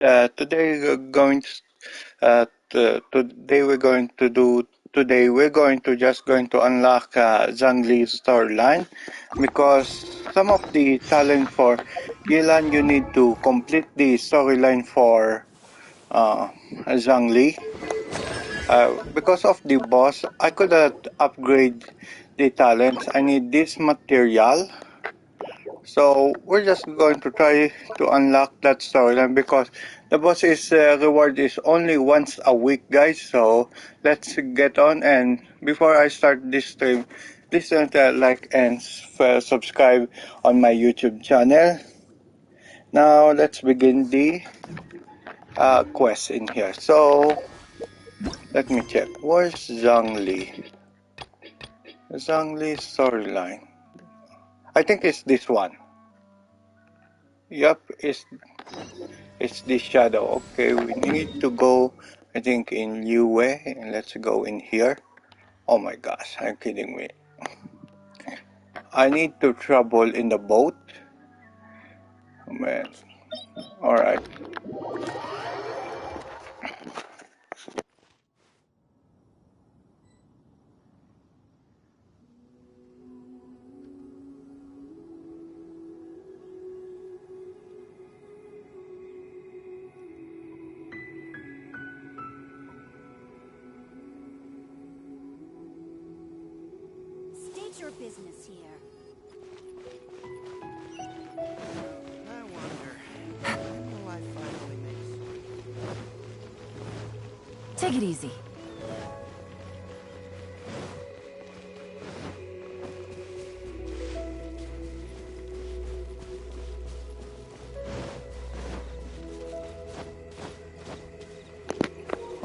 Today we're going to today we're going to do today we're going to just going to unlock Zhongli's storyline because some of the talent for Yilan you need to complete the storyline for Zhongli. Because of the boss, I could not upgrade the talents. I need this material. So we're just going to try to unlock that storyline because the boss's reward is only once a week, guys. So let's get on. And before I start this stream, please don't like and subscribe on my YouTube channel. Now let's begin the quest in here. So let me check. Where's Zhongli? Zhongli storyline. I think it's this one. Yup, it's this shadow. Okay, we need to go, I think, in Yue, and let's go in here. Oh my gosh, are you kidding me? I need to travel in the boat. Oh man. Alright. State your business here. I wonder, when will I finally make sword? Take it easy.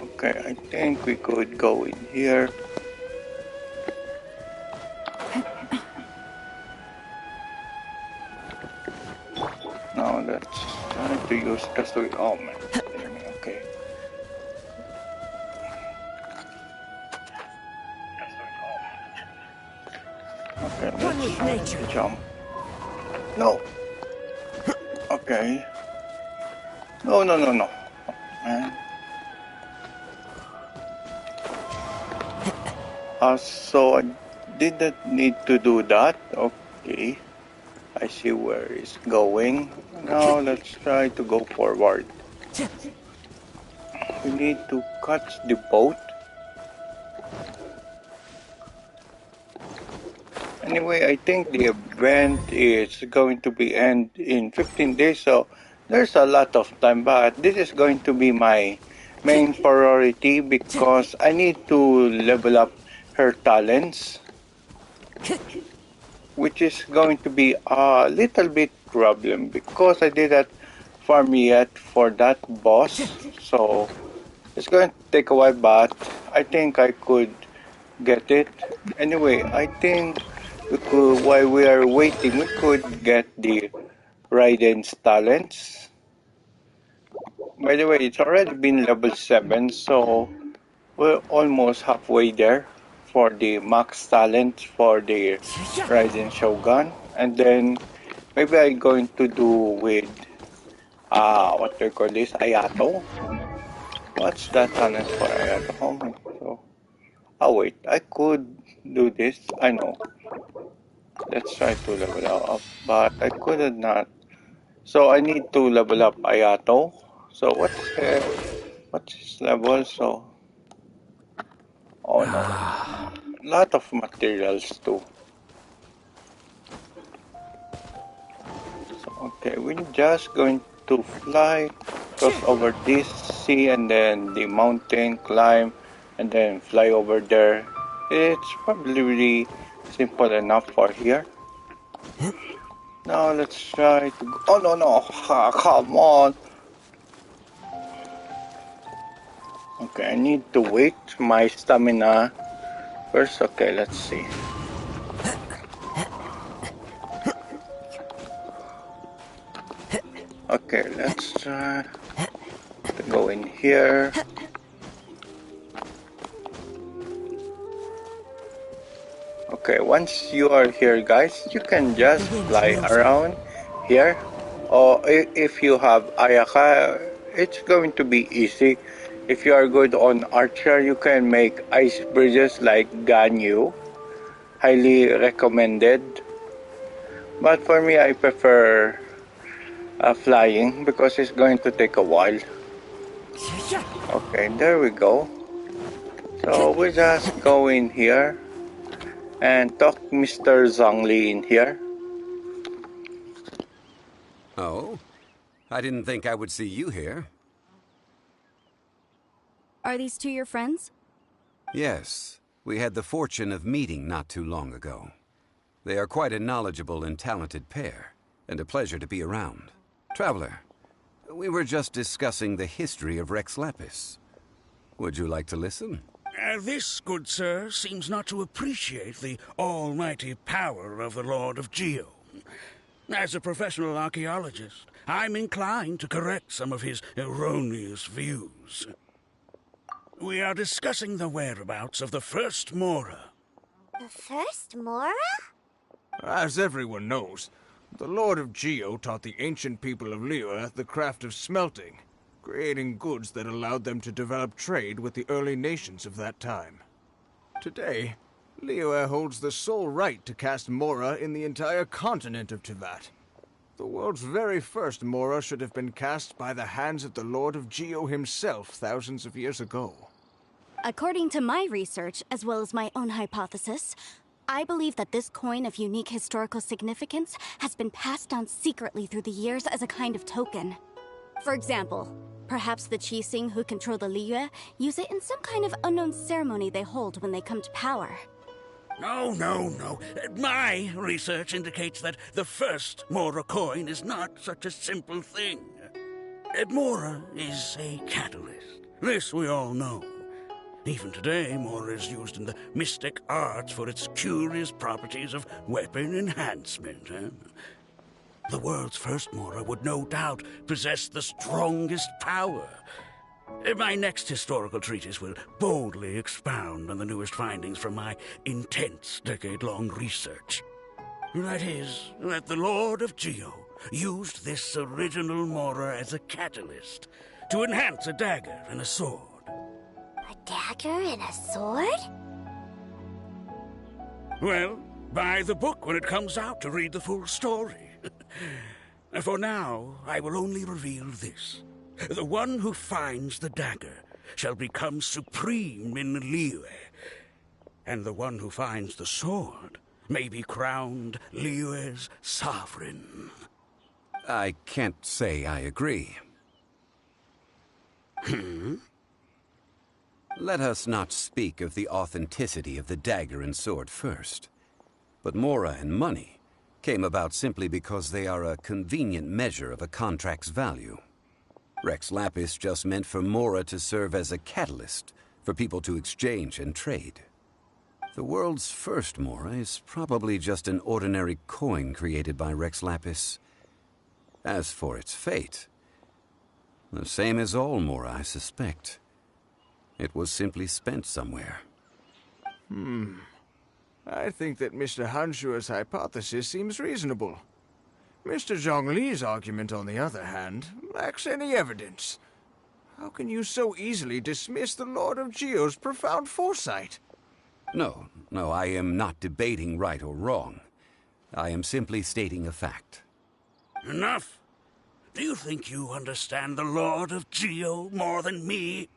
Okay, I think we could go in here. Now let's try to use custody. Oh man. Okay. Okay, let's jump. No. Okay. No. Man. So I didn't need to do that. Okay. I see where it's going. Now let's try to go forward. We need to catch the boat. Anyway, I think the event is going to be end in 15 days, so there's a lot of time, but this is going to be my main priority because I need to level up her talents, which is going to be a little bit problem because I didn't farm yet for that boss, so it's going to take a while, but I think I could get it. Anyway, I think we could, while we are waiting, we could get the Raiden's talents. By the way, it's already been level 7, so we're almost halfway there for the max talent for the Raiden Shogun. And then maybe I'm going to do with, what they call this, Ayato. What's that talent for Ayato? Oh wait, I could do this, I know. Let's try to level up, but I could not. So I need to level up Ayato. So what's his level? So, oh no, lot of materials too. So, okay, we're just going to fly, cross over this sea and then the mountain, climb, and then fly over there. It's probably really simple enough for here. Now let's try to go. Oh no, come on. Okay, I need to wait my stamina first. Okay, let's see. Okay, let's try to go in here. Okay, once you are here, guys, you can just fly around here. Or if you have Ayaka, it's going to be easy. If you are good on Archer, you can make ice bridges like Ganyu. Highly recommended. But for me, I prefer flying because it's going to take a while. Okay, there we go. So we just go in here and talk Mr. Zhongli in here. Oh? I didn't think I would see you here. Are these two your friends? Yes, we had the fortune of meeting not too long ago. They are quite a knowledgeable and talented pair, and a pleasure to be around. Traveler, we were just discussing the history of Rex Lapis. Would you like to listen? This, good sir, seems not to appreciate the almighty power of the Lord of Geo. As a professional archaeologist, I'm inclined to correct some of his erroneous views. We are discussing the whereabouts of the first Mora. The first Mora? As everyone knows, the Lord of Geo taught the ancient people of Liyue the craft of smelting, creating goods that allowed them to develop trade with the early nations of that time. Today, Liyue holds the sole right to cast Mora in the entire continent of Teyvat. The world's very first Mora should have been cast by the hands of the Lord of Geo himself thousands of years ago. According to my research, as well as my own hypothesis, I believe that this coin of unique historical significance has been passed down secretly through the years as a kind of token. For example, perhaps the Qixing who control the Liyue use it in some kind of unknown ceremony they hold when they come to power. No. My research indicates that the first Mora coin is not such a simple thing. Mora is a catalyst. This we all know. Even today, Mora is used in the mystic arts for its curious properties of weapon enhancement. The world's first Mora would no doubt possess the strongest power. My next historical treatise will boldly expound on the newest findings from my intense decade-long research. That is, that the Lord of Geo used this original Mora as a catalyst to enhance a dagger and a sword. A dagger and a sword? Well, buy the book when it comes out to read the full story. For now, I will only reveal this. The one who finds the dagger shall become supreme in Liyue, and the one who finds the sword may be crowned Liyue's sovereign. I can't say I agree. Let us not speak of the authenticity of the dagger and sword first. But Mora and money came about simply because they are a convenient measure of a contract's value. Rex Lapis just meant for Mora to serve as a catalyst for people to exchange and trade. The world's first Mora is probably just an ordinary coin created by Rex Lapis. As for its fate, the same as all Mora, I suspect. It was simply spent somewhere. I think that Mr. Hanshua's hypothesis seems reasonable. Mr. Zhongli's argument, on the other hand, lacks any evidence. How can you so easily dismiss the Lord of Geo's profound foresight? No, I am not debating right or wrong. I am simply stating a fact. Enough! Do you think you understand the Lord of Geo more than me?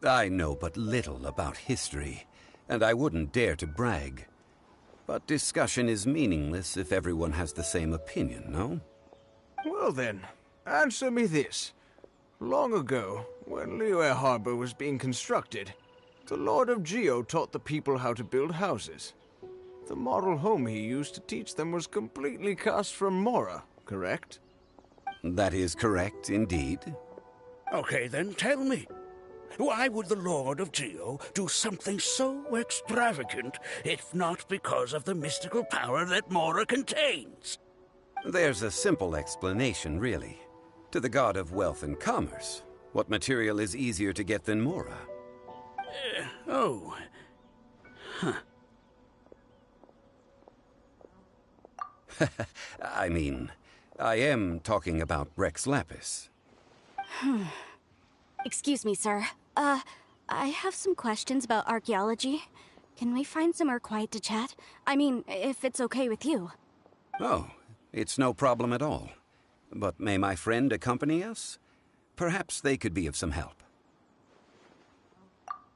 I know but little about history, and I wouldn't dare to brag. But discussion is meaningless if everyone has the same opinion, no? Well then, answer me this. Long ago, when Liyue Harbor was being constructed, the Lord of Geo taught the people how to build houses. The model home he used to teach them was completely cast from Mora, correct? That is correct, indeed. Okay, then tell me. Why would the Lord of Geo do something so extravagant if not because of the mystical power that Mora contains? There's a simple explanation, really. To the god of wealth and commerce, what material is easier to get than Mora? I mean, I am talking about Rex Lapis. Excuse me, sir. I have some questions about archaeology. Can we find somewhere quiet to chat? I mean, if it's okay with you. Oh, it's no problem at all. But may my friend accompany us? Perhaps they could be of some help.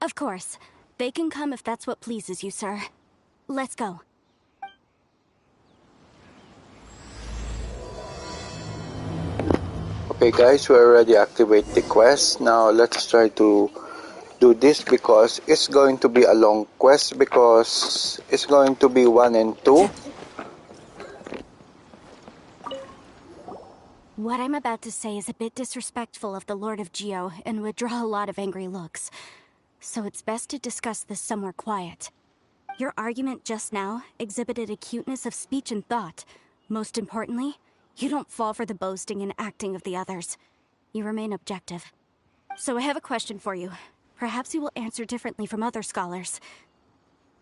Of course. They can come if that's what pleases you, sir. Let's go. Okay guys, we already activate the quest. Now let's try to do this because it's going to be a long quest because it's going to be 1 and 2. What I'm about to say is a bit disrespectful of the Lord of Geo and would draw a lot of angry looks. So it's best to discuss this somewhere quiet. Your argument just now exhibited acuteness of speech and thought. Most importantly, you don't fall for the boasting and acting of the others. You remain objective. So I have a question for you. Perhaps you will answer differently from other scholars.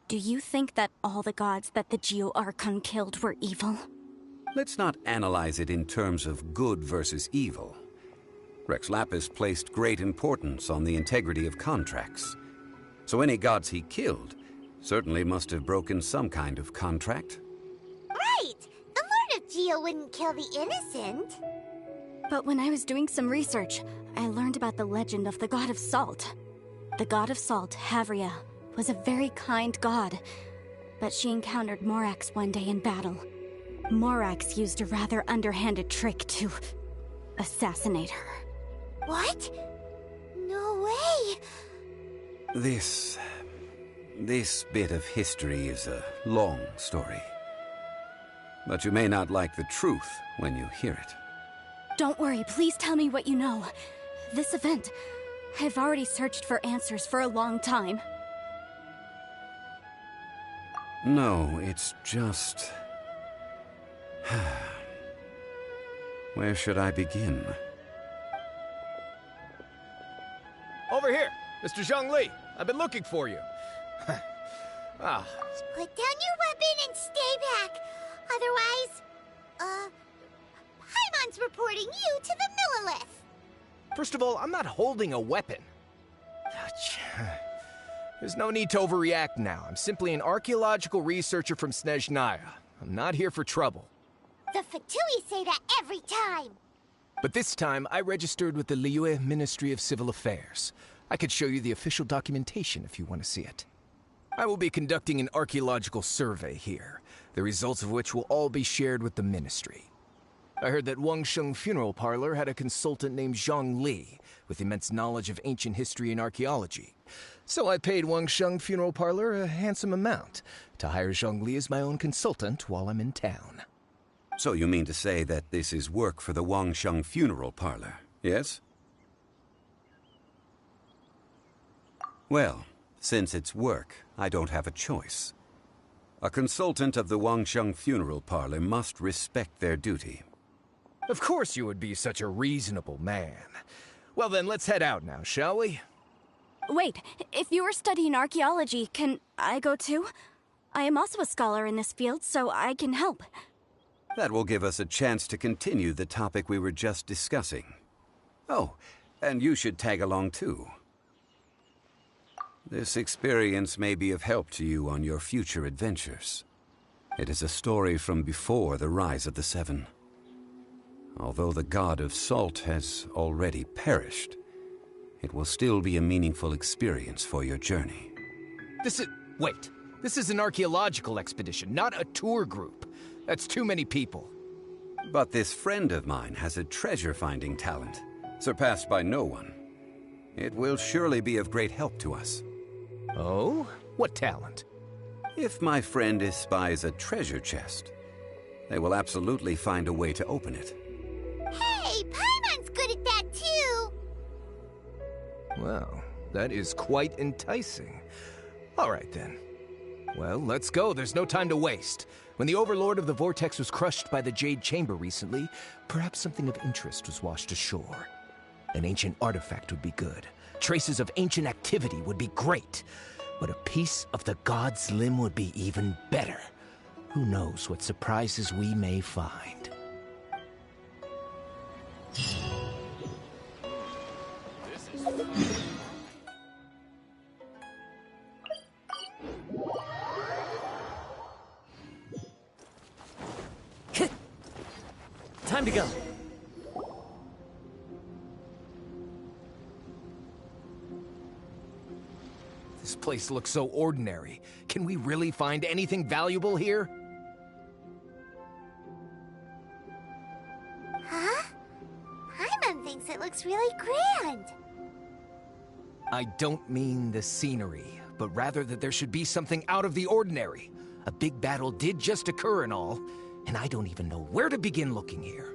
Do you think that all the gods that the Geo Archon killed were evil? Let's not analyze it in terms of good versus evil. Rex Lapis placed great importance on the integrity of contracts. So any gods he killed certainly must have broken some kind of contract. Right! The Lord of Geo wouldn't kill the innocent. But when I was doing some research, I learned about the legend of the god of salt. The god of salt, Havria, was a very kind god. But she encountered Morax one day in battle. Morax used a rather underhanded trick to assassinate her. What? No way! This bit of history is a long story. But you may not like the truth when you hear it. Don't worry, please tell me what you know. This event, I've already searched for answers for a long time. No, it's just... Where should I begin? Over here, Mr. Zhongli. I've been looking for you. Ah, Put down your weapon and stay back. Otherwise, Paimon's reporting you to the Millilith. first of all, I'm not holding a weapon. There's no need to overreact now. I'm simply an archaeological researcher from Snezhnaya. I'm not here for trouble. The Fatui say that every time. But this time, I registered with the Liyue Ministry of Civil Affairs. I could show you the official documentation if you want to see it. I will be conducting an archaeological survey here, the results of which will all be shared with the ministry. I heard that Wangsheng Funeral Parlor had a consultant named Zhongli, with immense knowledge of ancient history and archaeology. So I paid Wangsheng Funeral Parlor a handsome amount to hire Zhongli as my own consultant while I'm in town. So you mean to say that this is work for the Wangsheng Funeral Parlor, yes? Well, since it's work, I don't have a choice. A consultant of the Wangsheng Funeral Parlor must respect their duty. Of course you would be such a reasonable man. Well then, let's head out now, shall we? Wait, if you are studying archaeology, can I go too? I am also a scholar in this field, so I can help. That will give us a chance to continue the topic we were just discussing. Oh, and you should tag along too. This experience may be of help to you on your future adventures. It is a story from before the rise of the Seven. Although the god of salt has already perished, it will still be a meaningful experience for your journey. Wait. This is an archaeological expedition, not a tour group. That's too many people. But this friend of mine has a treasure-finding talent, surpassed by no one. It will surely be of great help to us. Oh? What talent? If my friend espies a treasure chest, they will absolutely find a way to open it. Hey, Paimon's good at that too. Well, that is quite enticing. All right then. Well, let's go. There's no time to waste. When the Overlord of the Vortex was crushed by the Jade Chamber recently, perhaps something of interest was washed ashore. An ancient artifact would be good. Traces of ancient activity would be great. But a piece of the god's limb would be even better. Who knows what surprises we may find. Time to go. This place looks so ordinary. Can we really find anything valuable here? Huh? Paimon thinks it looks really grand. I don't mean the scenery, but rather that there should be something out of the ordinary. A big battle did just occur and all, and I don't even know where to begin looking here.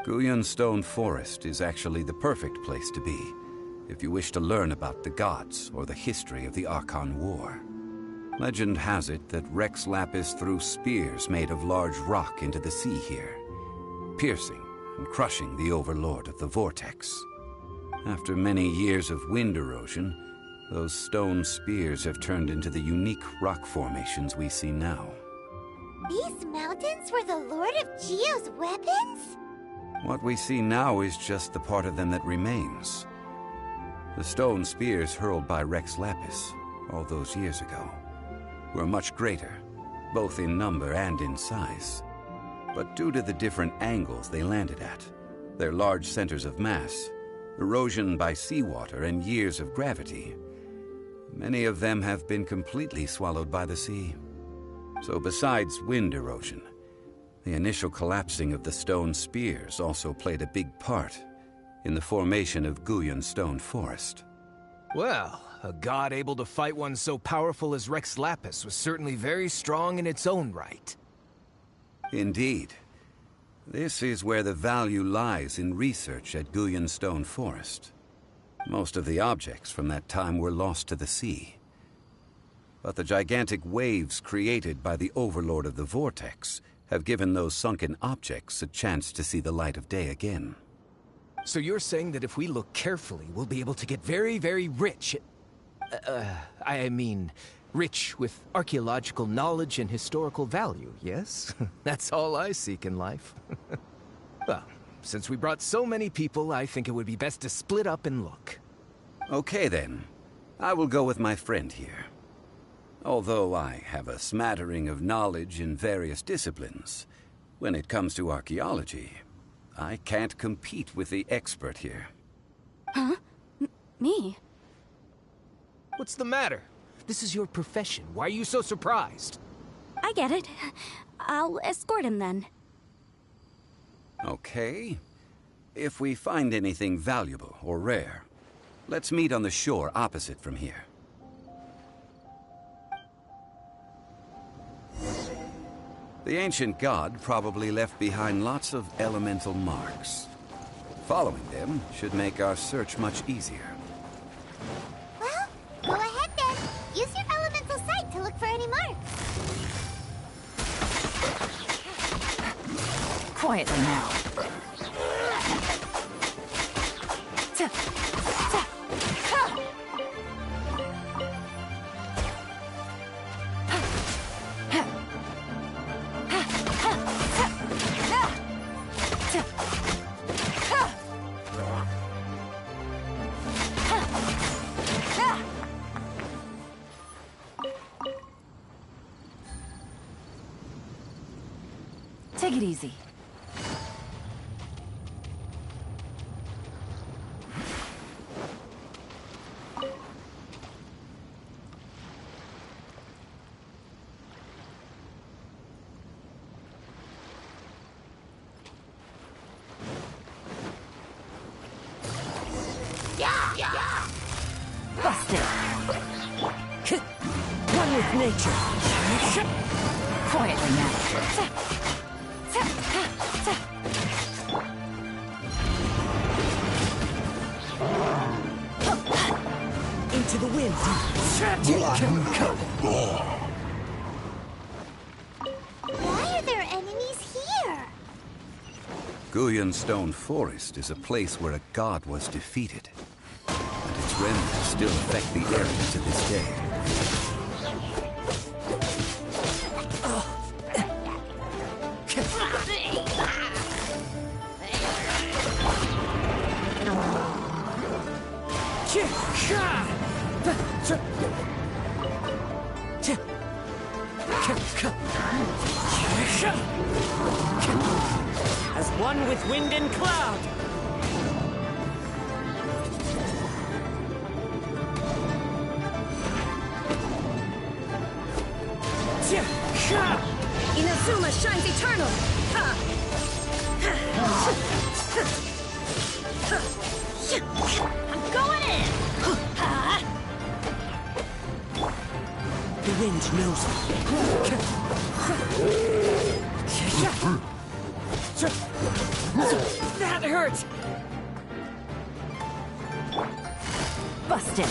Guyan Stone Forest is actually the perfect place to be, if you wish to learn about the gods or the history of the Archon War. Legend has it that Rex Lapis threw spears made of large rock into the sea here, piercing and crushing the Overlord of the Vortex. After many years of wind erosion, those stone spears have turned into the unique rock formations we see now. These mountains were the Lord of Geo's weapons? What we see now is just the part of them that remains. The stone spears hurled by Rex Lapis all those years ago were much greater, both in number and in size. But due to the different angles they landed at, their large centers of mass, erosion by seawater, and years of gravity, many of them have been completely swallowed by the sea. So besides wind erosion, the initial collapsing of the stone spears also played a big part in the formation of Guyan Stone Forest. Well, a god able to fight one so powerful as Rex Lapis was certainly very strong in its own right. Indeed. This is where the value lies in research at Guyan Stone Forest. Most of the objects from that time were lost to the sea. But the gigantic waves created by the Overlord of the Vortex have given those sunken objects a chance to see the light of day again. So you're saying that if we look carefully, we'll be able to get very, very rich I mean, rich with archaeological knowledge and historical value, yes? That's all I seek in life. Well, since we brought so many people, I think it would be best to split up and look. Okay then. I will go with my friend here. Although I have a smattering of knowledge in various disciplines, when it comes to archaeology, I can't compete with the expert here. Huh? Me? What's the matter? This is your profession. Why are you so surprised? I get it. I'll escort him then. Okay. If we find anything valuable or rare, let's meet on the shore opposite from here. The ancient god probably left behind lots of elemental marks. Following them should make our search much easier. Well, go ahead then. Use your elemental sight to look for any marks. Quietly now. Take it easy. Busted. One with nature. Quietly now. Into the wind. Why are there enemies here? Guyan Stone Forest is a place where a god was defeated, and its remnants still affect the area to this day. One with wind and cloud. Inazuma shines eternal! I'm going in! The wind knows that hurt! Busted!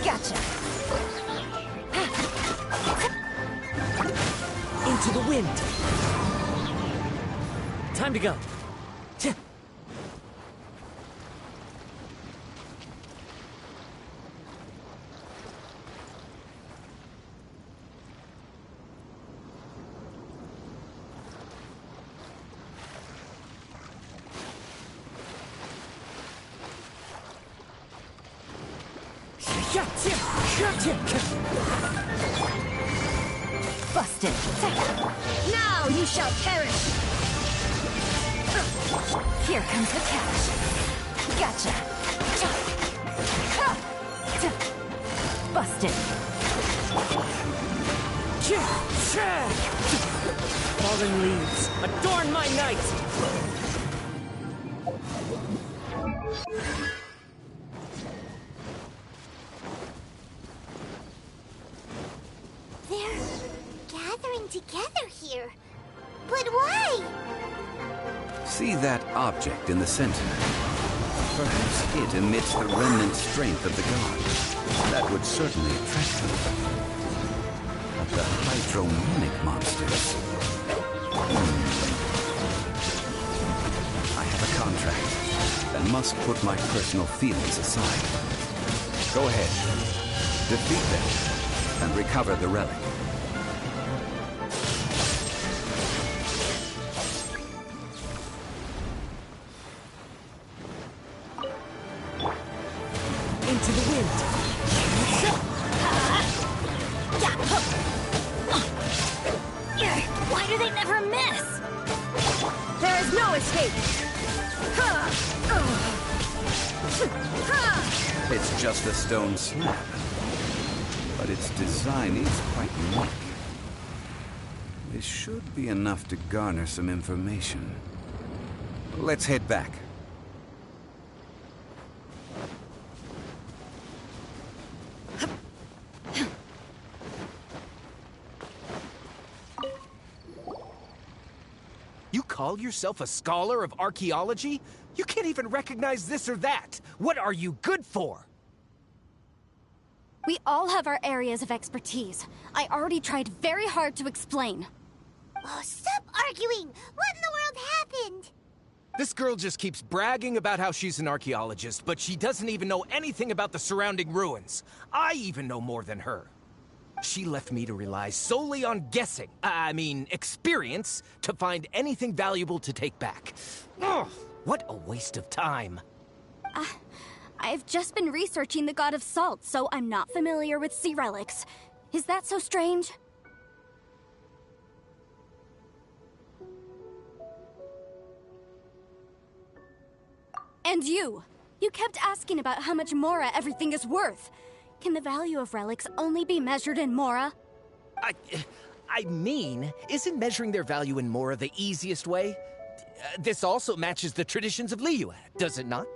Gotcha! Into the wind! Time to go! Busted! Now you shall perish! Here comes the catch. Gotcha! Busted! Fallen leaves, adorn my night! They're gathering together here. But why? See that object in the center? Perhaps it emits the remnant strength of the god. That would certainly attract them. But the hydrominic monsters... I have a contract, and must put my personal feelings aside. Go ahead. Defeat them, and recover the relic. Into the wind! Why do they never miss? There is no escape! It's just a stone slab, but its design is quite unique. This should be enough to garner some information. Let's head back. You call yourself a scholar of archaeology? You can't even recognize this or that. What are you good for? We all have our areas of expertise. I already tried very hard to explain. Oh, stop arguing! What in the world happened? This girl just keeps bragging about how she's an archaeologist, but she doesn't even know anything about the surrounding ruins. I even know more than her. She left me to rely solely on guessing, experience, to find anything valuable to take back. Ugh, what a waste of time. I've just been researching the god of salt, so I'm not familiar with sea relics. Is that so strange? And you! You kept asking about how much Mora everything is worth. Can the value of relics only be measured in Mora? Isn't measuring their value in Mora the easiest way? This also matches the traditions of Liyue, does it not?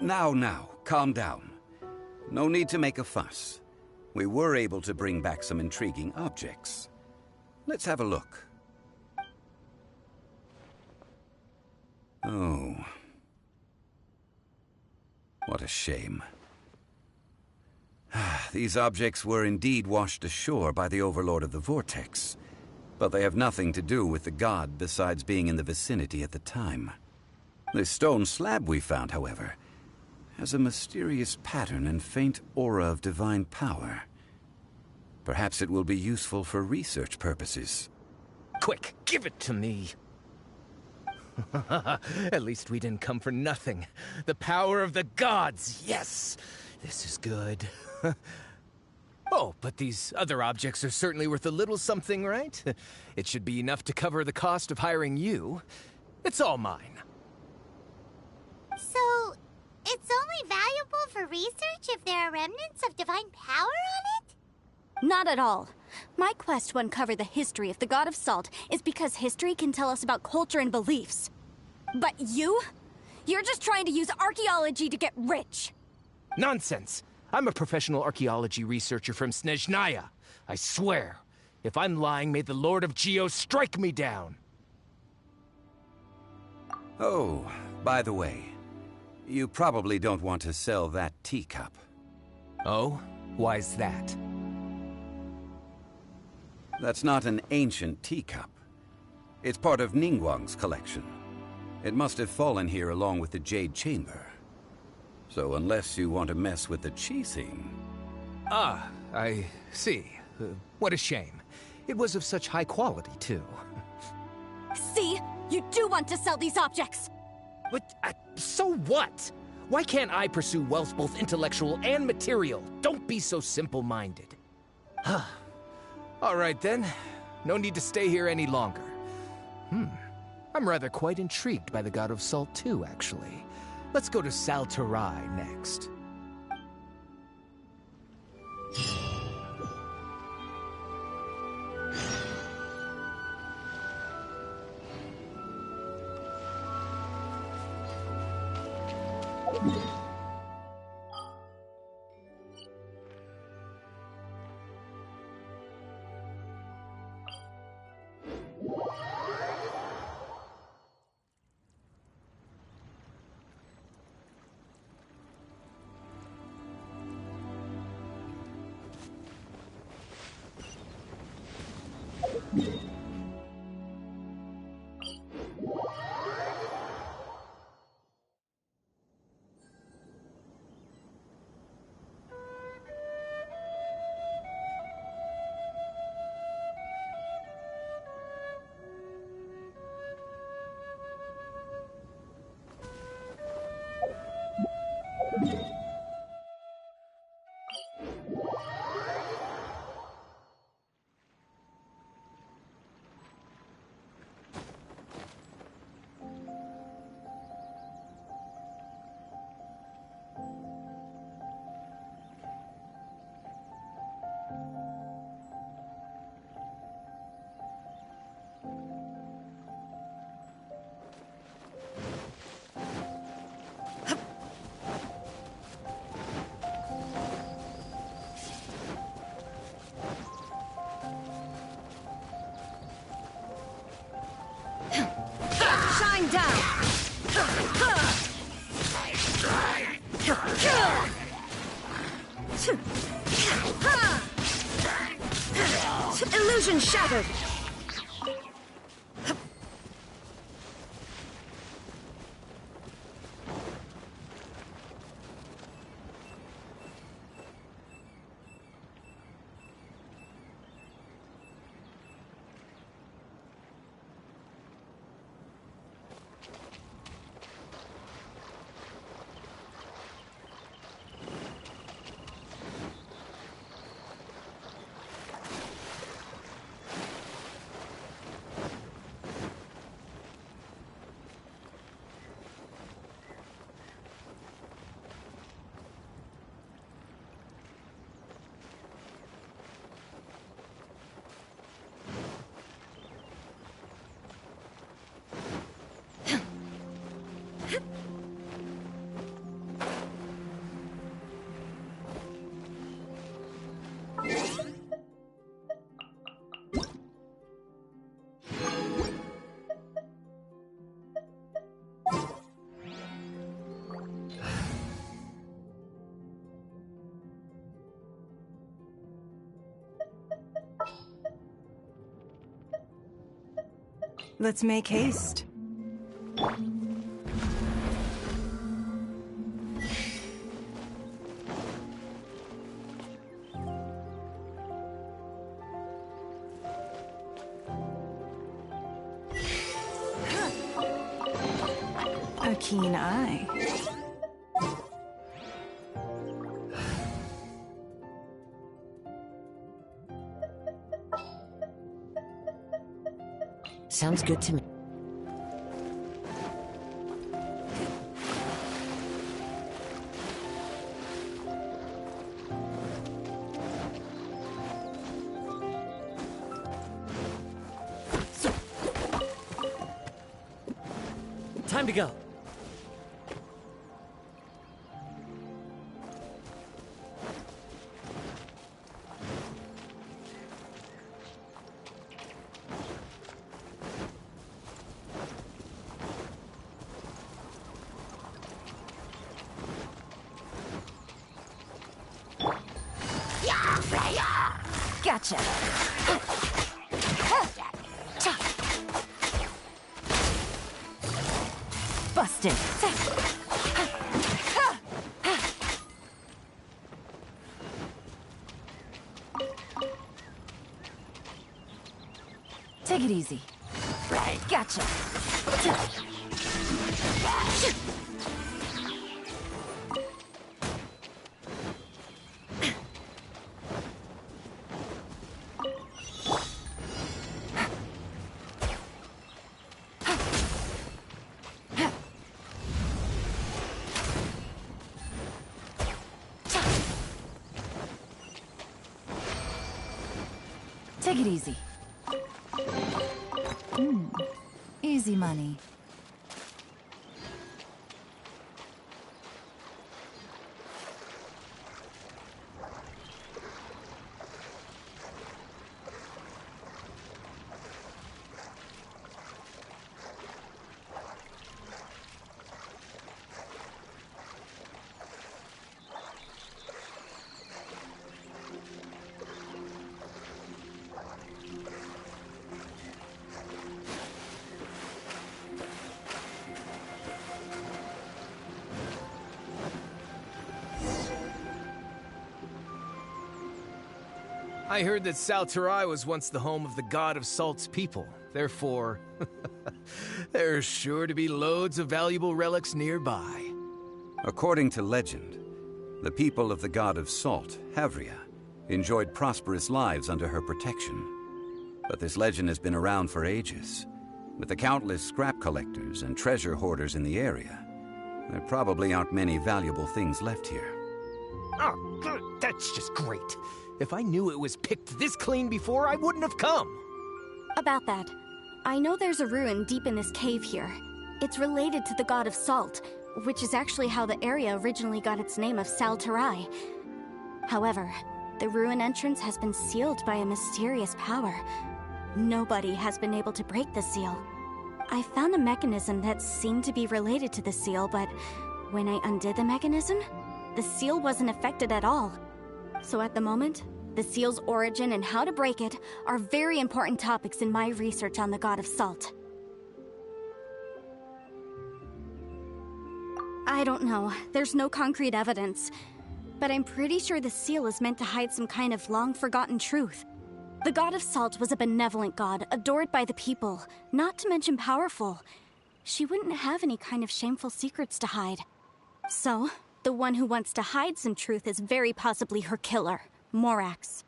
Now, calm down. No need to make a fuss. We were able to bring back some intriguing objects. Let's have a look. Oh. What a shame. These objects were indeed washed ashore by the Overlord of the Vortex, but they have nothing to do with the god besides being in the vicinity at the time. The stone slab we found, however, has a mysterious pattern and faint aura of divine power. Perhaps it will be useful for research purposes. Quick, give it to me. At least we didn't come for nothing. The power of the gods, yes! This is good. Oh, but these other objects are certainly worth a little something, right? It should be enough to cover the cost of hiring you. It's all mine. So, it's only valuable for research if there are remnants of divine power on it? Not at all. My quest to uncover the history of the God of Salt is because history can tell us about culture and beliefs. But you? You're just trying to use archaeology to get rich. Nonsense! I'm a professional archaeology researcher from Snezhnaya. I swear, if I'm lying, may the Lord of Geo strike me down. Oh, by the way, you probably don't want to sell that teacup. Oh? Why's that? That's not an ancient teacup. It's part of Ningguang's collection. It must have fallen here along with the Jade Chamber. So unless you want to mess with the Qixing... Ah, I see. What a shame. It was of such high quality, too. See? You do want to sell these objects! But, so what? Why can't I pursue wealth both intellectual and material? Don't be so simple-minded. All right, then. No need to stay here any longer. I'm rather quite intrigued by the God of Salt, too, actually. Let's go to Saltarai next. Shine down! Illusion shattered! Let's make haste. A keen eye. Sounds good to me. Time to go. Gotcha. Busted. Take it easy. Gotcha. Take it easy. Easy money. I heard that Salterai was once the home of the God of Salt's people. Therefore, there's sure to be loads of valuable relics nearby. According to legend, the people of the God of Salt, Havria, enjoyed prosperous lives under her protection. But this legend has been around for ages. With the countless scrap collectors and treasure hoarders in the area, there probably aren't many valuable things left here. Oh, good. That's just great. If I knew it was picked this clean before, I wouldn't have come. About that, I know there's a ruin deep in this cave here. It's related to the God of Salt, which is actually how the area originally got its name of Salterai. However, the ruin entrance has been sealed by a mysterious power. Nobody has been able to break the seal. I found a mechanism that seemed to be related to the seal, but when I undid the mechanism, the seal wasn't affected at all. So at the moment, the seal's origin and how to break it are very important topics in my research on the God of Salt. I don't know. There's no concrete evidence. But I'm pretty sure the seal is meant to hide some kind of long-forgotten truth. The God of Salt was a benevolent god, adored by the people, not to mention powerful. She wouldn't have any kind of shameful secrets to hide. So, the one who wants to hide some truth is very possibly her killer, Morax.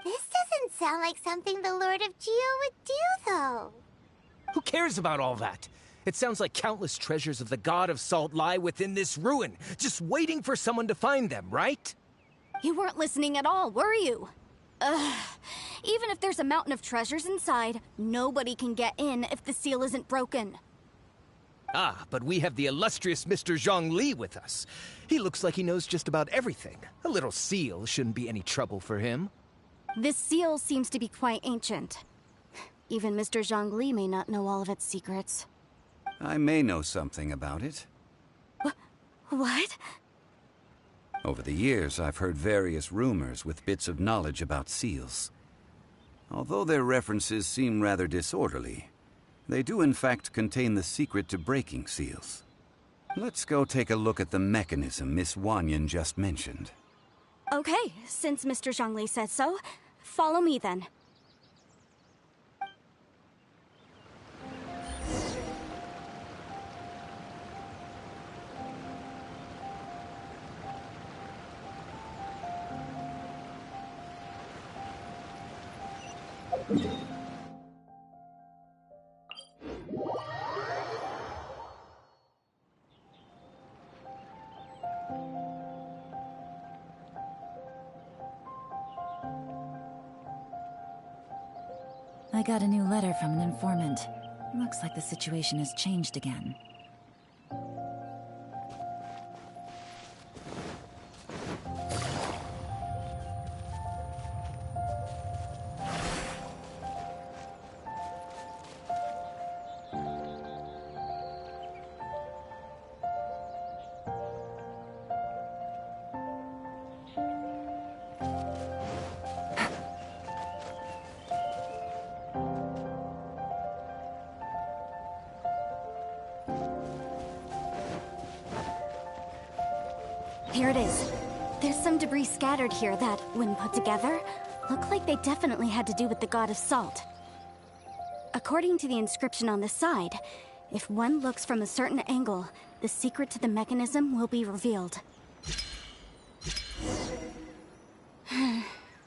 This doesn't sound like something the Lord of Geo would do, though. Who cares about all that? It sounds like countless treasures of the God of Salt lie within this ruin, just waiting for someone to find them, right? You weren't listening at all, were you? Ugh. Even if there's a mountain of treasures inside, nobody can get in if the seal isn't broken. Ah, but we have the illustrious Mr. Zhongli with us. He looks like he knows just about everything. A little seal shouldn't be any trouble for him. This seal seems to be quite ancient. Even Mr. Zhongli may not know all of its secrets. I may know something about it. What? Over the years, I've heard various rumors with bits of knowledge about seals. Although their references seem rather disorderly, they do in fact contain the secret to breaking seals. Let's go take a look at the mechanism Miss Wanyan just mentioned. Okay, since Mr. Zhongli says so, follow me then. I got a new letter from an informant. Looks like the situation has changed again. Here it is. There's some debris scattered here that, when put together, look like they definitely had to do with the god of salt. According to the inscription on the side, if one looks from a certain angle, the secret to the mechanism will be revealed.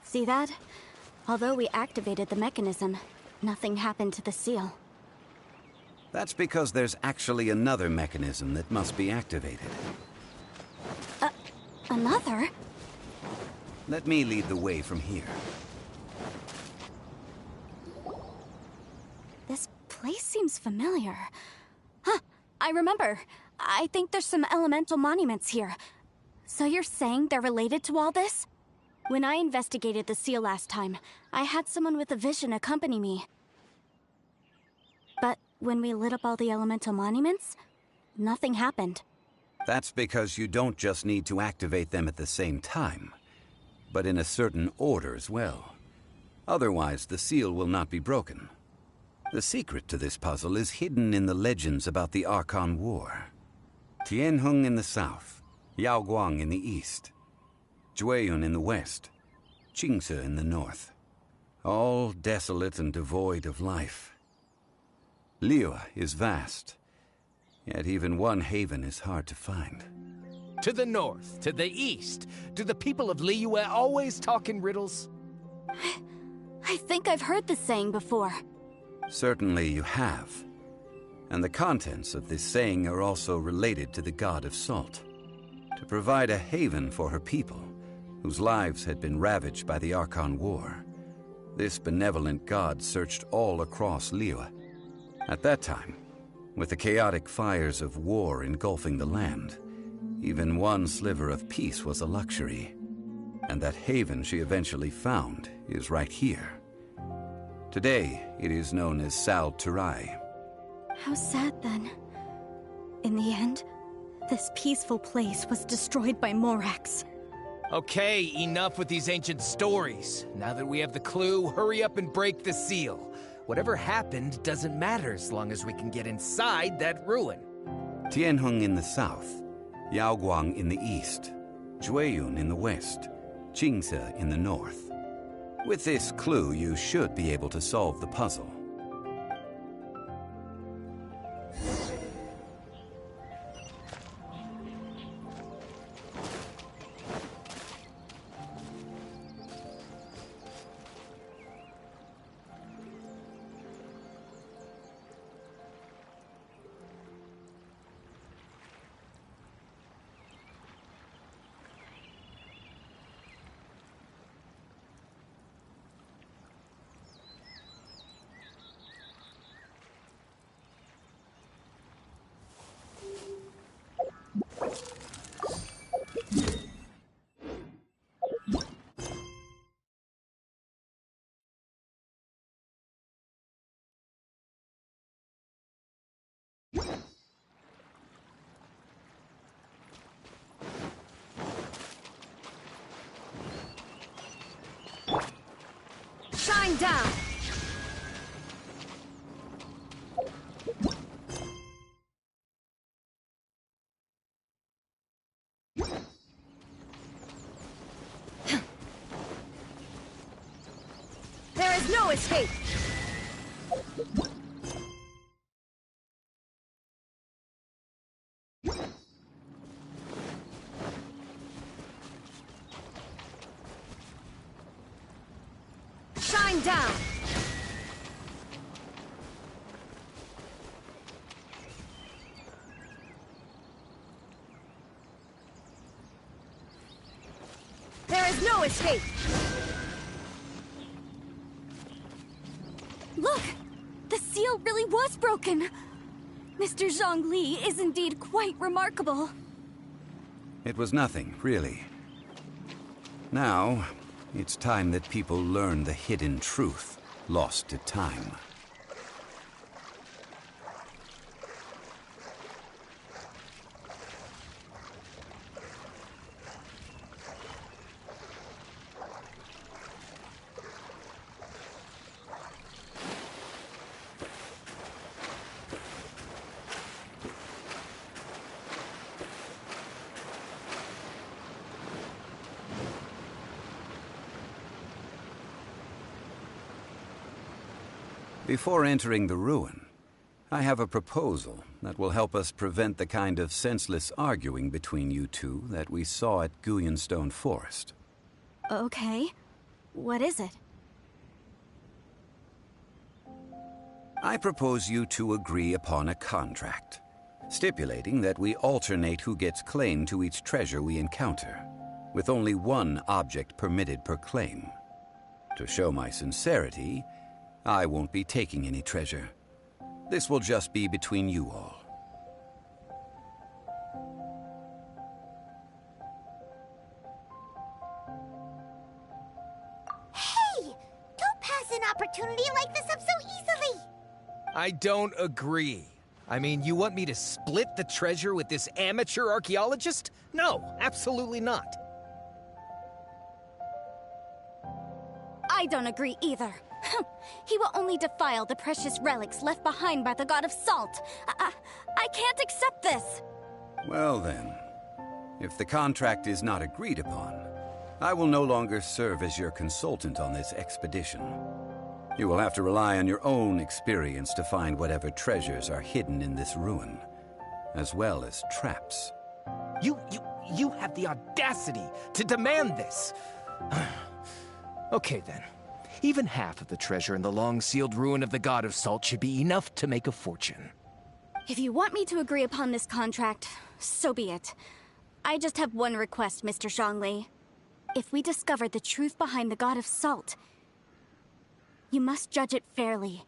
See that? Although we activated the mechanism, nothing happened to the seal. That's because there's actually another mechanism that must be activated. Another? Let me lead the way from here. This place seems familiar. Huh, I remember. I think there's some elemental monuments here. So you're saying they're related to all this? When I investigated the seal last time, I had someone with a vision accompany me. But when we lit up all the elemental monuments, nothing happened. That's because you don't just need to activate them at the same time, but in a certain order as well. Otherwise, the seal will not be broken. The secret to this puzzle is hidden in the legends about the Archon War. Tianheng in the south, Yaoguang in the east, Jueyun in the west, Qingce in the north. All desolate and devoid of life. Liyue is vast, yet even one haven is hard to find. To the north, to the east. Do the people of Liyue always talk in riddles? I think I've heard this saying before. Certainly you have. And the contents of this saying are also related to the god of salt. To provide a haven for her people, whose lives had been ravaged by the Archon War, this benevolent god searched all across Liyue. At that time, with the chaotic fires of war engulfing the land, even one sliver of peace was a luxury. And that haven she eventually found is right here. Today, it is known as Sal Turai. How sad then. In the end, this peaceful place was destroyed by Morax. Okay, enough with these ancient stories. Now that we have the clue, hurry up and break the seal. Whatever happened doesn't matter as long as we can get inside that ruin. Tianheng in the south, Yaoguang in the east, Jueyun in the west, Qingce in the north. With this clue, you should be able to solve the puzzle. Shine down! There is no escape! Shine down! There is no escape! Look! The seal really was broken! Mr. Zhongli is indeed quite remarkable. It was nothing, really. Now, it's time that people learn the hidden truth lost to time. Before entering the ruin, I have a proposal that will help us prevent the kind of senseless arguing between you two that we saw at Guyenstone Forest. Okay. What is it? I propose you two agree upon a contract, stipulating that we alternate who gets claim to each treasure we encounter, with only one object permitted per claim. To show my sincerity, I won't be taking any treasure. This will just be between you all. Hey! Don't pass an opportunity like this up so easily! I don't agree. I mean, you want me to split the treasure with this amateur archaeologist? No, absolutely not. I don't agree either. He will only defile the precious relics left behind by the god of salt. I can't accept this! Well then, if the contract is not agreed upon, I will no longer serve as your consultant on this expedition. You will have to rely on your own experience to find whatever treasures are hidden in this ruin, as well as traps. You have the audacity to demand this! Okay then. Even half of the treasure in the long-sealed ruin of the God of Salt should be enough to make a fortune. If you want me to agree upon this contract, so be it. I just have one request, Mr. Zhongli. If we discover the truth behind the God of Salt, you must judge it fairly,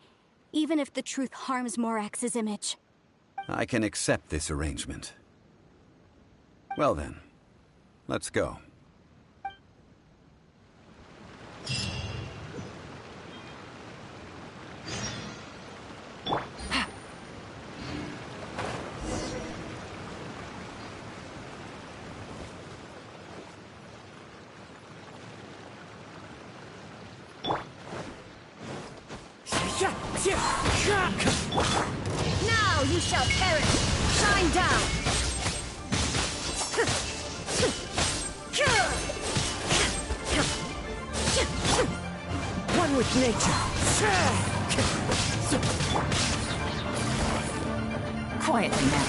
even if the truth harms Morax's image. I can accept this arrangement. Well then, let's go. Now you shall perish! Shine down! One with nature. Quietly now.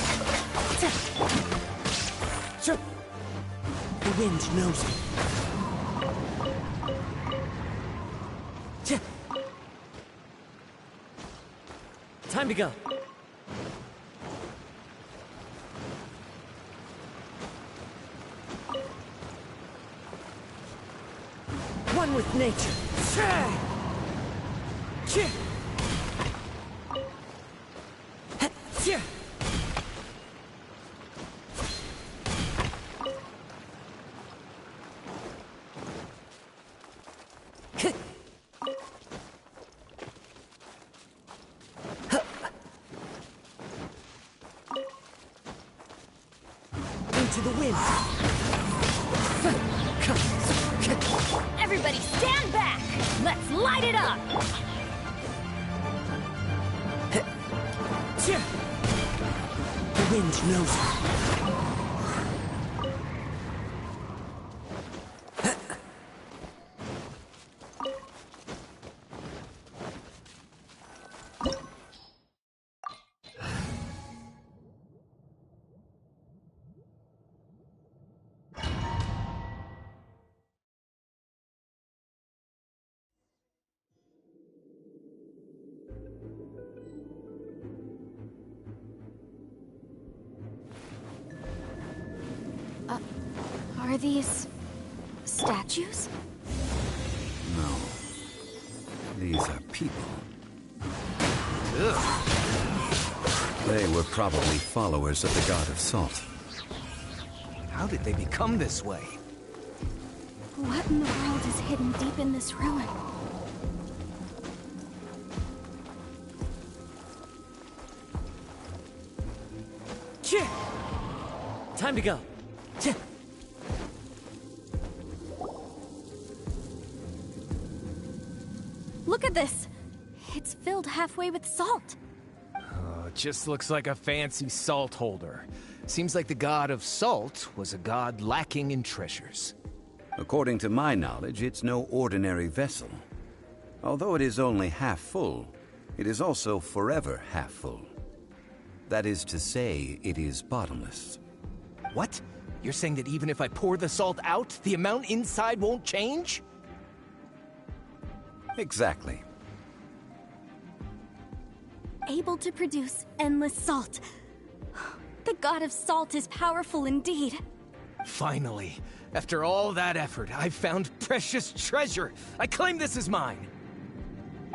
The wind knows it. Time to go. One with nature. Into the wind. Everybody stand back! Let's light it up! The wind knows it. Are these Statues? No. These are people. Ugh. They were probably followers of the god of salt. How did they become this way? What in the world is hidden deep in this ruin? Chih! Time to go. Chih! Look at this! It's filled halfway with salt. Oh, it just looks like a fancy salt holder. Seems like the god of salt was a god lacking in treasures. According to my knowledge, it's no ordinary vessel. Although it is only half full, it is also forever half full. That is to say, it is bottomless. What? You're saying that even if I pour the salt out, the amount inside won't change? Exactly. Able to produce endless salt. The god of salt is powerful indeed. Finally, after all that effort, I've found precious treasure. I claim this as mine.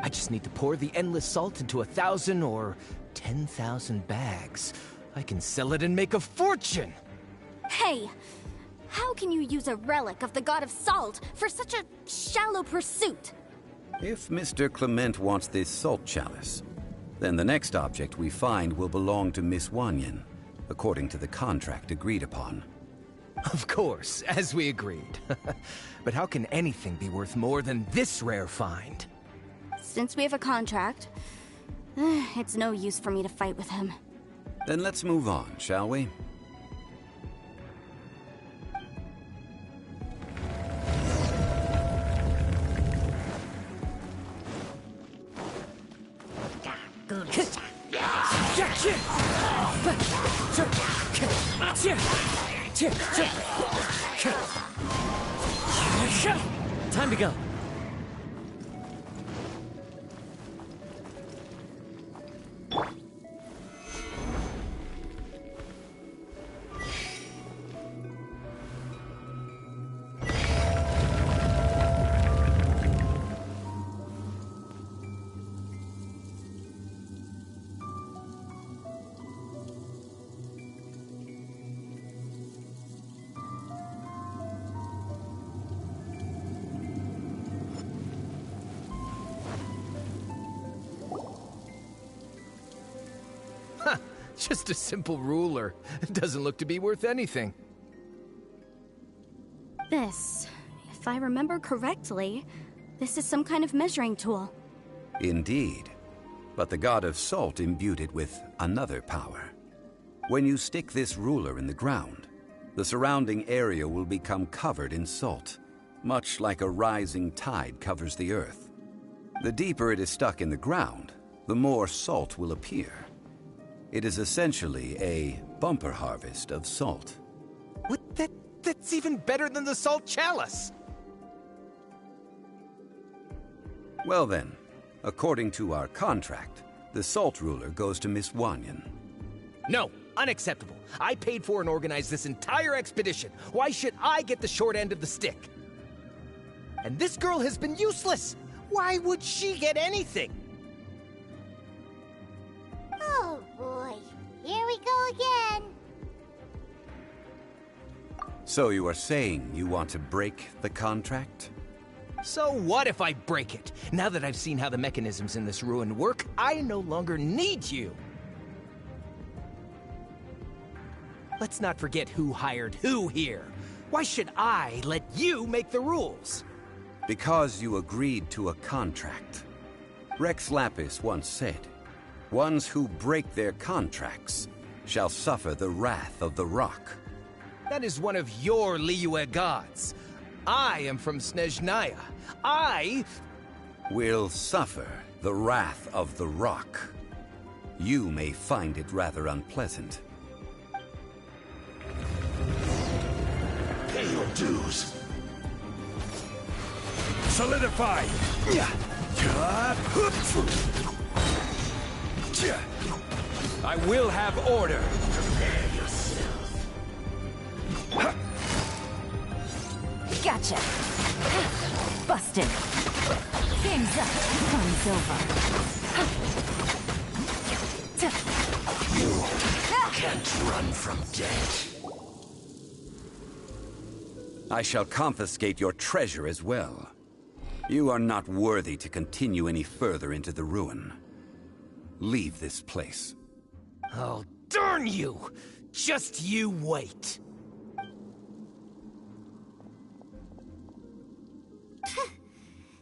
I just need to pour the endless salt into 1,000 or 10,000 bags. I can sell it and make a fortune. Hey, how can you use a relic of the god of salt for such a shallow pursuit? If Mr. Clement wants this salt chalice, then the next object we find will belong to Miss Wanyan, according to the contract agreed upon. Of course, as we agreed. But how can anything be worth more than this rare find? Since we have a contract, it's no use for me to fight with him. Then let's move on, shall we? Time to go. Just a simple ruler. It doesn't look to be worth anything. This, if I remember correctly, this is some kind of measuring tool. Indeed. But the god of salt imbued it with another power. When you stick this ruler in the ground, the surrounding area will become covered in salt, much like a rising tide covers the earth. The deeper it is stuck in the ground, the more salt will appear. It is essentially a bumper harvest of salt. What? That's even better than the salt chalice! Well then, according to our contract, the salt ruler goes to Miss Wanyan. No, unacceptable. I paid for and organized this entire expedition. Why should I get the short end of the stick? And this girl has been useless! Why would she get anything? Oh boy, here we go again. So you are saying you want to break the contract? So what if I break it? Now that I've seen how the mechanisms in this ruin work, I no longer need you. Let's not forget who hired who here. Why should I let you make the rules? Because you agreed to a contract. Rex Lapis once said, "Ones who break their contracts shall suffer the wrath of the rock." That is one of your Liyue gods. I am from Snezhnaya. I will suffer the wrath of the rock. You may find it rather unpleasant. Pay your dues. Solidify. I will have order. Gotcha. Gotcha. Busted. Game's up. Fun's over. Can't run from death. I shall confiscate your treasure as well. You are not worthy to continue any further into the ruin. Leave this place. Oh, darn you! Just you wait.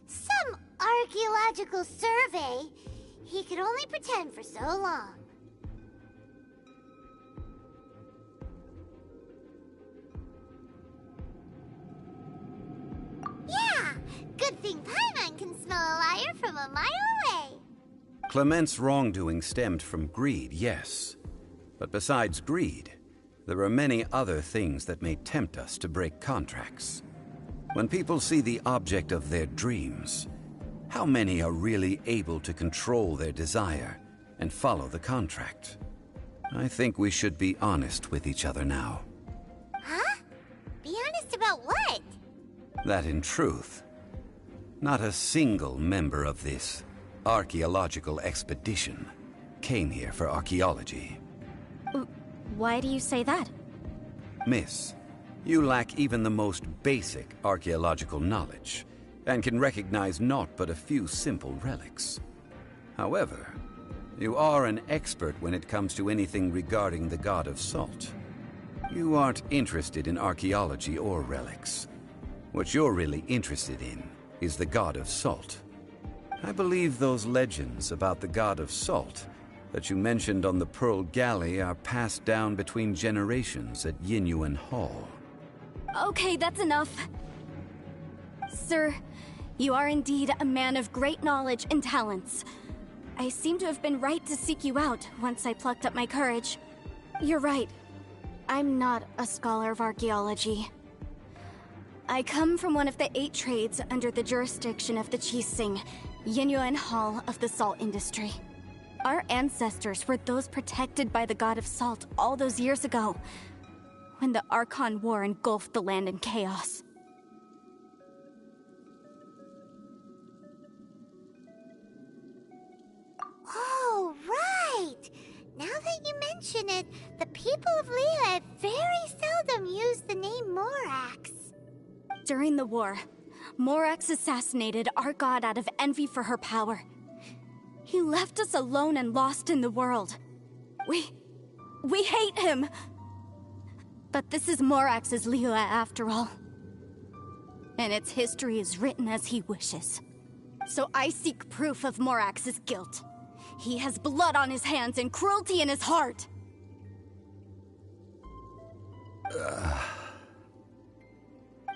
Some archaeological survey. He could only pretend for so long. Yeah! Good thing Paimon can smell a liar from a mile away. Clement's wrongdoing stemmed from greed, yes. But besides greed, there are many other things that may tempt us to break contracts. When people see the object of their dreams, how many are really able to control their desire and follow the contract? I think we should be honest with each other now. Huh? Be honest about what? That in truth, not a single member of this archaeological expedition came here for archaeology. Why do you say that? Miss, you lack even the most basic archaeological knowledge, and can recognize naught but a few simple relics. However, you are an expert when it comes to anything regarding the god of salt. You aren't interested in archaeology or relics. What you're really interested in is the god of salt. I believe those legends about the god of salt that you mentioned on the Pearl Galley are passed down between generations at Yinyuan Hall. Okay, that's enough. Sir, you are indeed a man of great knowledge and talents. I seem to have been right to seek you out once I plucked up my courage. You're right. I'm not a scholar of archaeology. I come from one of the 8 trades under the jurisdiction of the Qixing, Yinyuan Hall of the salt industry. Our ancestors were those protected by the god of salt all those years ago, when the Archon War engulfed the land in chaos. Oh, right! Now that you mention it, the people of Liyue very seldom use the name Morax. During the war, Morax assassinated our god out of envy for her power. He left us alone and lost in the world. We hate him! But this is Morax's Liyue after all. And its history is written as he wishes. So I seek proof of Morax's guilt. He has blood on his hands and cruelty in his heart!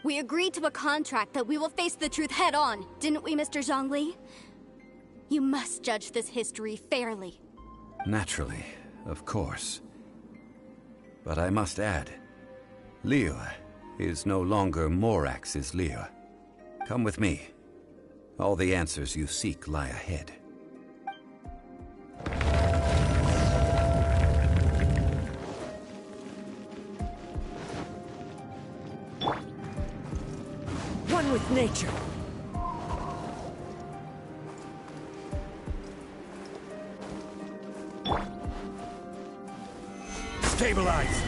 We agreed to a contract that we will face the truth head on, didn't we, Mr. Zhongli? You must judge this history fairly. Naturally, of course. But I must add, Liyue is no longer Morax's Liyue. Come with me. All the answers you seek lie ahead. One with nature. Stabilize!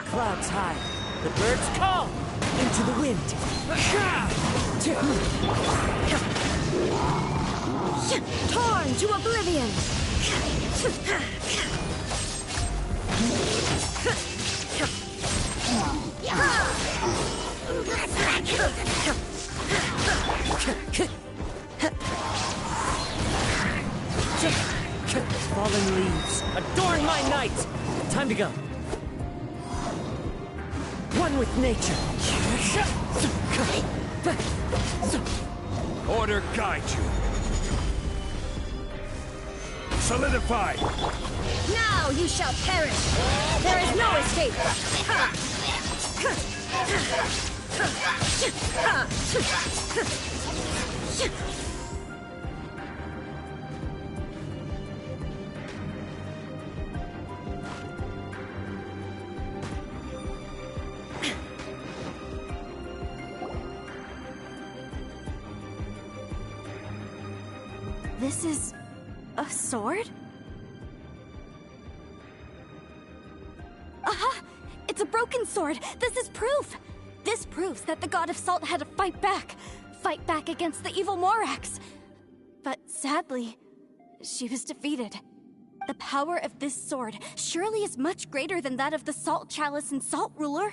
Clouds high. The birds call. Into the wind. Torn to oblivion! Fallen leaves. Adorn my night. Time to go. One with nature. Order guide you. Solidify! Now you shall perish! There is no escape! This is a sword? Aha! It's a broken sword! This is proof! This proves that the God of Salt had to fight back. Fight back against the evil Morax. But sadly, she was defeated. The power of this sword surely is much greater than that of the Salt Chalice and Salt Ruler.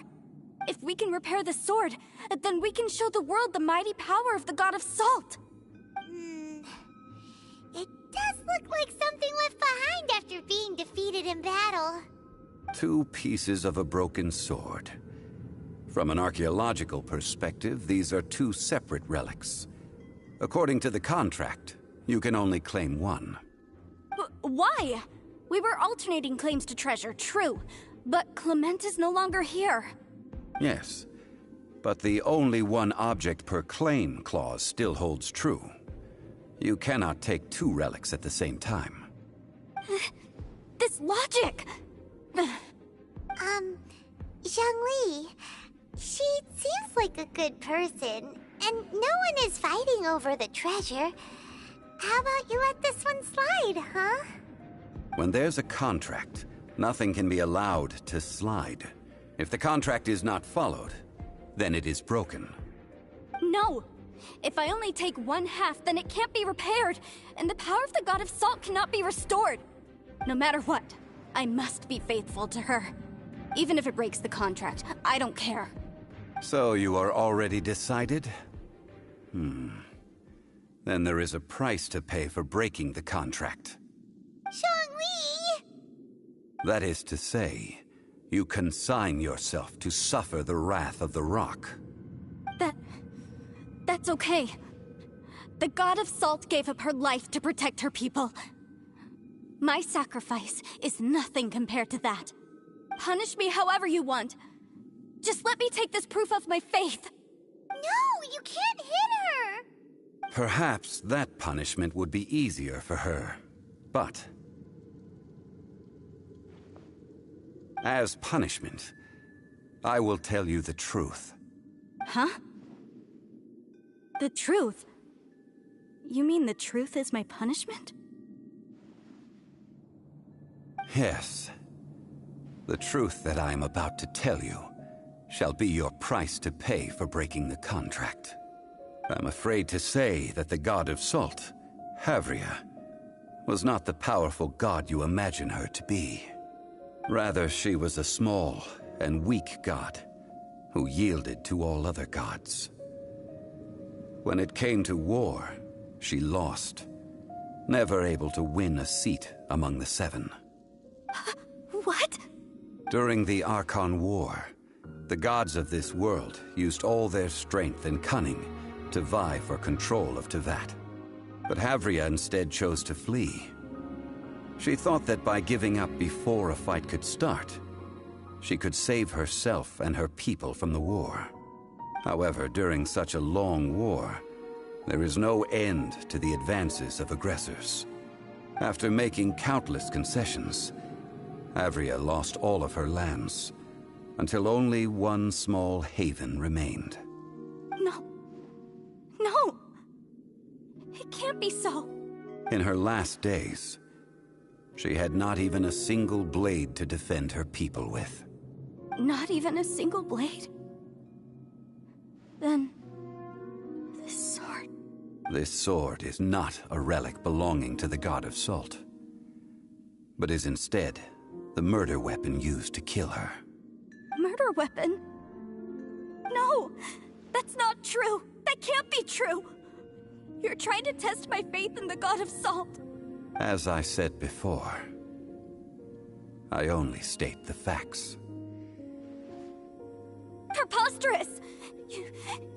If we can repair the sword, then we can show the world the mighty power of the God of Salt. It does look like something left behind after being defeated in battle. 2 pieces of a broken sword. From an archaeological perspective, these are 2 separate relics. According to the contract, you can only claim one. Why? We were alternating claims to treasure, true. But Clement is no longer here. Yes, but the only one object per claim clause still holds true. You cannot take 2 relics at the same time. This logic! Zhongli, she seems like a good person, and no one is fighting over the treasure. How about you let this one slide, huh? When there's a contract, nothing can be allowed to slide. If the contract is not followed, then it is broken. No! If I only take 1/2, then it can't be repaired, and the power of the God of Salt cannot be restored. No matter what, I must be faithful to her. Even if it breaks the contract, I don't care. So you are already decided? Then there is a price to pay for breaking the contract. Zhongli! That is to say, you consign yourself to suffer the wrath of the rock. That's okay. The God of Salt gave up her life to protect her people. My sacrifice is nothing compared to that. Punish me however you want. Just let me take this proof of my faith. No, you can't hit her! Perhaps that punishment would be easier for her. But as punishment, I will tell you the truth. Huh? The truth? You mean the truth is my punishment? Yes. The truth that I am about to tell you shall be your price to pay for breaking the contract. I'm afraid to say that the God of Salt, Havria, was not the powerful god you imagine her to be. Rather, she was a small and weak god who yielded to all other gods. When it came to war, she lost, never able to win a seat among the 7. What? During the Archon War, the gods of this world used all their strength and cunning to vie for control of Tevat. But Havria instead chose to flee. She thought that by giving up before a fight could start, she could save herself and her people from the war. However, during such a long war, there is no end to the advances of aggressors. After making countless concessions, Havria lost all of her lands, until only one small haven remained. No! It can't be so! In her last days, she had not even a single blade to defend her people with. Not even a single blade? Then... this sword... This sword is not a relic belonging to the God of Salt, but is instead the murder weapon used to kill her. Murder weapon? No! That's not true! That can't be true! You're trying to test my faith in the God of Salt. As I said before, I only state the facts. Preposterous!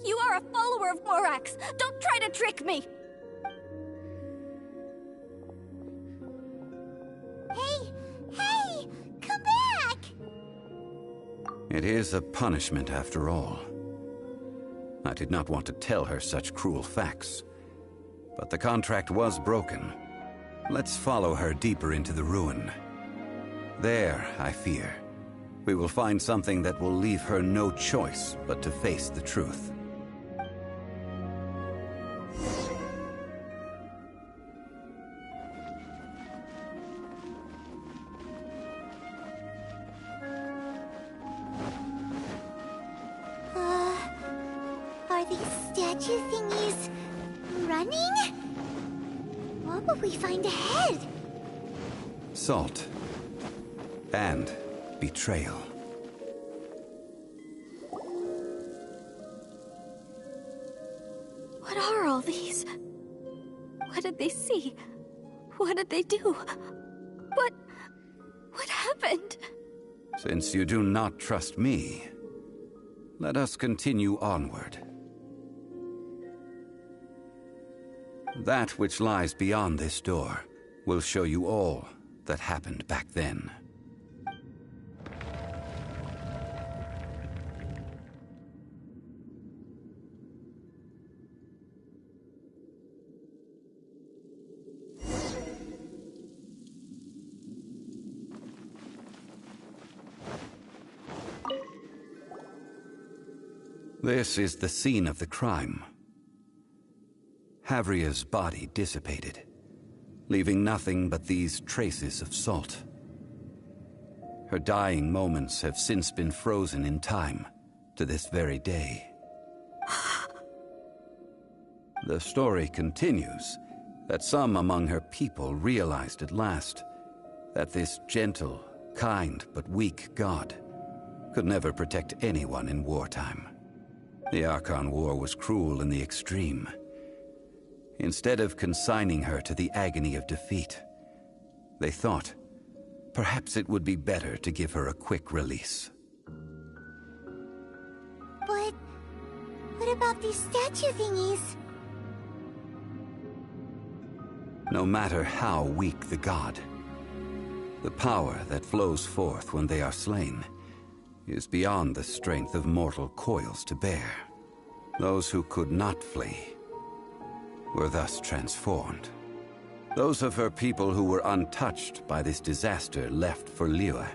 You are a follower of Morax! Don't try to trick me! Hey! Come back! It is a punishment after all. I did not want to tell her such cruel facts, but the contract was broken. Let's follow her deeper into the ruin. There, I fear, we will find something that will leave her no choice but to face the truth. statue thingies running? What will we find ahead? Salt. And betrayal. What are all these? What did they see? What did they do? What happened? Since you do not trust me, let us continue onward. That which lies beyond this door will show you all that happened back then. This is the scene of the crime. Havria's body dissipated, leaving nothing but these traces of salt. Her dying moments have since been frozen in time to this very day. The story continues that some among her people realized at last that this gentle, kind, but weak god could never protect anyone in wartime. The Archon War was cruel in the extreme. Instead of consigning her to the agony of defeat, they thought perhaps it would be better to give her a quick release. But what about these statue thingies? No matter how weak the god, the power that flows forth when they are slain is beyond the strength of mortal coils to bear. Those who could not flee were thus transformed. Those of her people who were untouched by this disaster left for Liyue,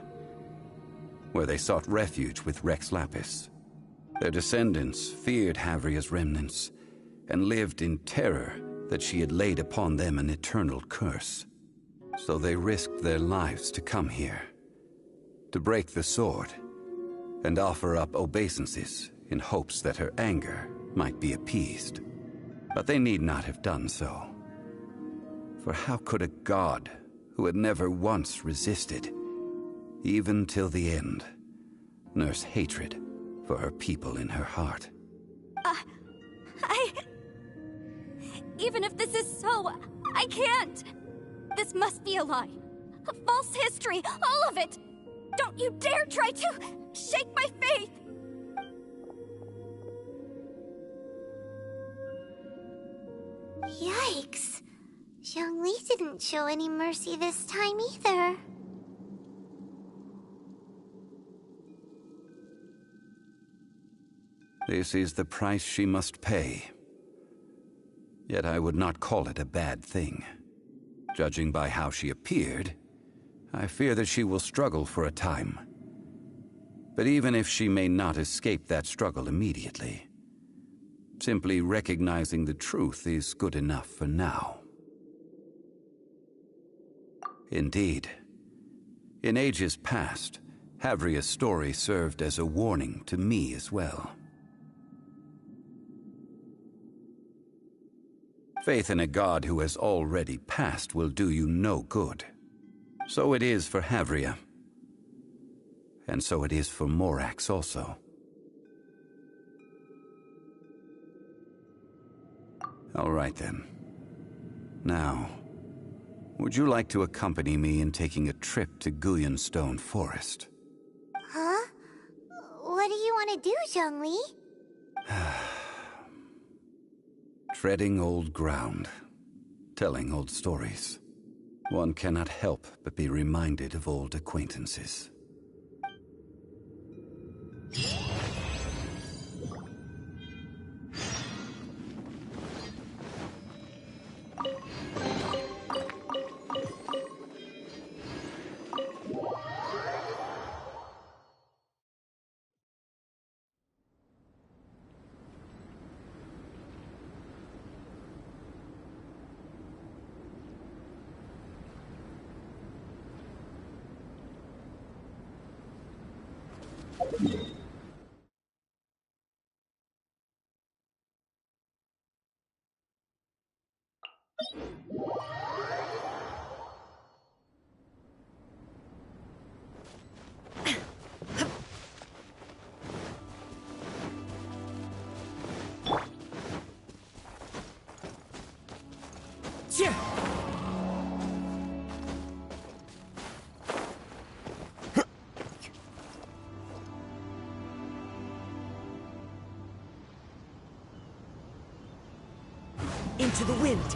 where they sought refuge with Rex Lapis. Their descendants feared Havria's remnants and lived in terror that she had laid upon them an eternal curse. So they risked their lives to come here, to break the sword and offer up obeisances in hopes that her anger might be appeased. But they need not have done so. For how could a god who had never once resisted, even till the end, nurse hatred for her people in her heart? Even if this is so, I can't! This must be a lie. A false history, all of it! Don't you dare try to shake my faith! Yikes. Zhongli didn't show any mercy this time either. This is the price she must pay. Yet I would not call it a bad thing. Judging by how she appeared, I fear that she will struggle for a time. But even if she may not escape that struggle immediately, simply recognizing the truth is good enough for now. Indeed, in ages past, Havria's story served as a warning to me as well. Faith in a god who has already passed will do you no good. So it is for Havria. And so it is for Morax also. All right then. Now, would you like to accompany me in taking a trip to Guyonstone Forest? Huh? What do you want to do, Zhongli? Treading old ground, telling old stories. One cannot help but be reminded of old acquaintances. Into the wind.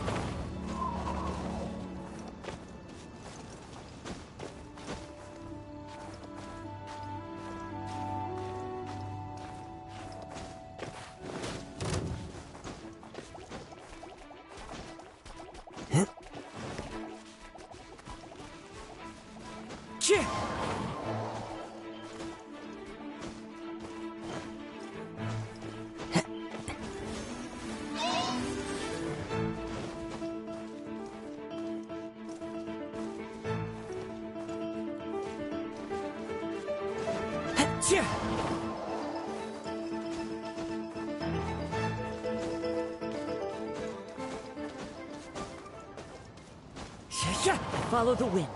Follow the wind.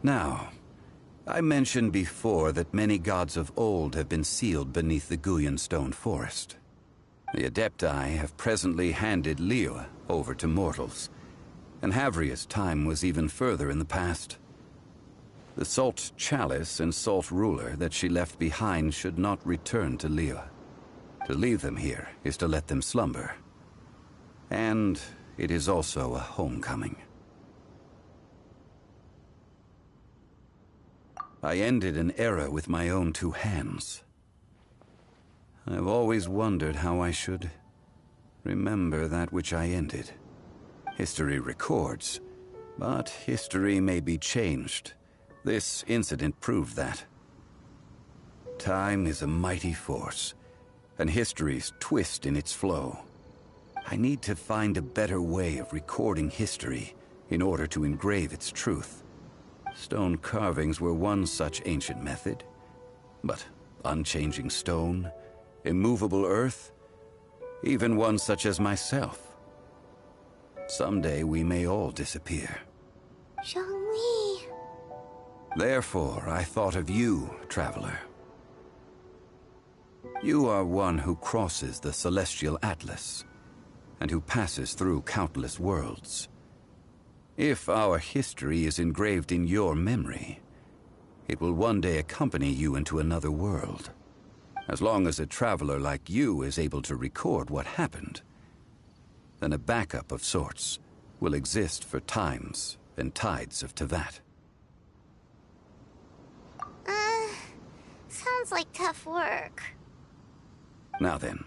Now, I mentioned before that many gods of old have been sealed beneath the Guyan stone forest. The Adepti have presently handed Liyue over to mortals, and Havria's time was even further in the past. The Salt Chalice and Salt Ruler that she left behind should not return to Liyue. To leave them here is to let them slumber. And it is also a homecoming. I ended an era with my own two hands. I've always wondered how I should remember that which I ended. History records, but history may be changed. This incident proved that. Time is a mighty force, and history's twist in its flow. I need to find a better way of recording history in order to engrave its truth. Stone carvings were one such ancient method, but unchanging stone, immovable earth, even one such as myself. Someday we may all disappear. Zhongli. Therefore, I thought of you, traveler. You are one who crosses the celestial atlas, and who passes through countless worlds. If our history is engraved in your memory, it will one day accompany you into another world. As long as a traveler like you is able to record what happened, then a backup of sorts will exist for times and tides of Teyvat. Sounds like tough work. Now then,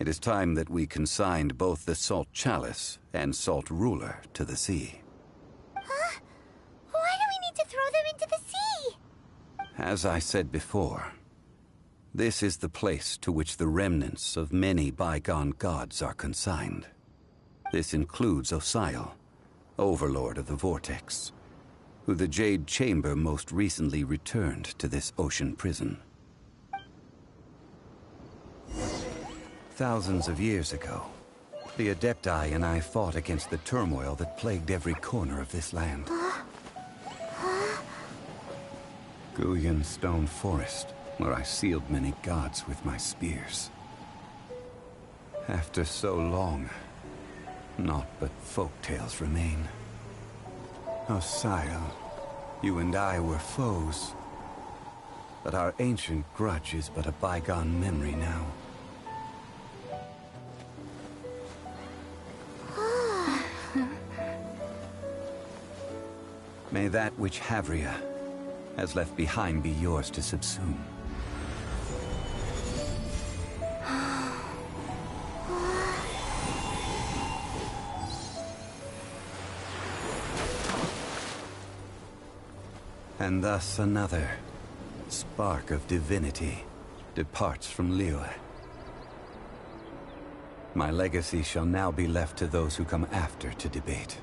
it is time that we consigned both the Salt Chalice and Salt Ruler to the sea. Huh? Why do we need to throw them into the sea? As I said before, this is the place to which the remnants of many bygone gods are consigned. This includes Osial, Overlord of the Vortex, who the Jade Chamber most recently returned to this ocean prison. Thousands of years ago, the Adepti and I fought against the turmoil that plagued every corner of this land. Guyan Stone Forest, where I sealed many gods with my spears. After so long, naught but folk tales remain. Osial, you and I were foes, but our ancient grudge is but a bygone memory now. May that which Havria has left behind be yours to subsume. And thus another spark of divinity departs from Liyue. My legacy shall now be left to those who come after to debate.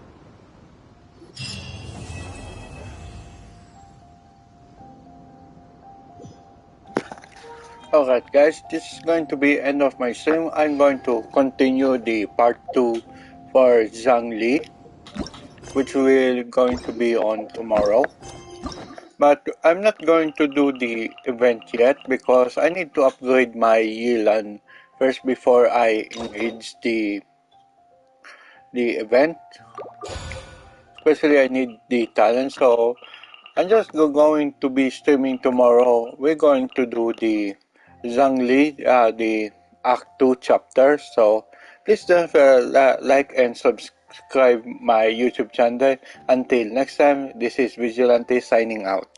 Alright guys, this is going to be end of my stream. I'm going to continue the part 2 for Zhongli, which will going to be on tomorrow. But I'm not going to do the event yet because I need to upgrade my Yilan first before I engage the event. Especially I need the talent, so I'm just going to be streaming tomorrow. We're going to do the Zhongli, the Act 2 chapter. So please don't like and subscribe my YouTube channel. Until next time, this is Vigilante signing out.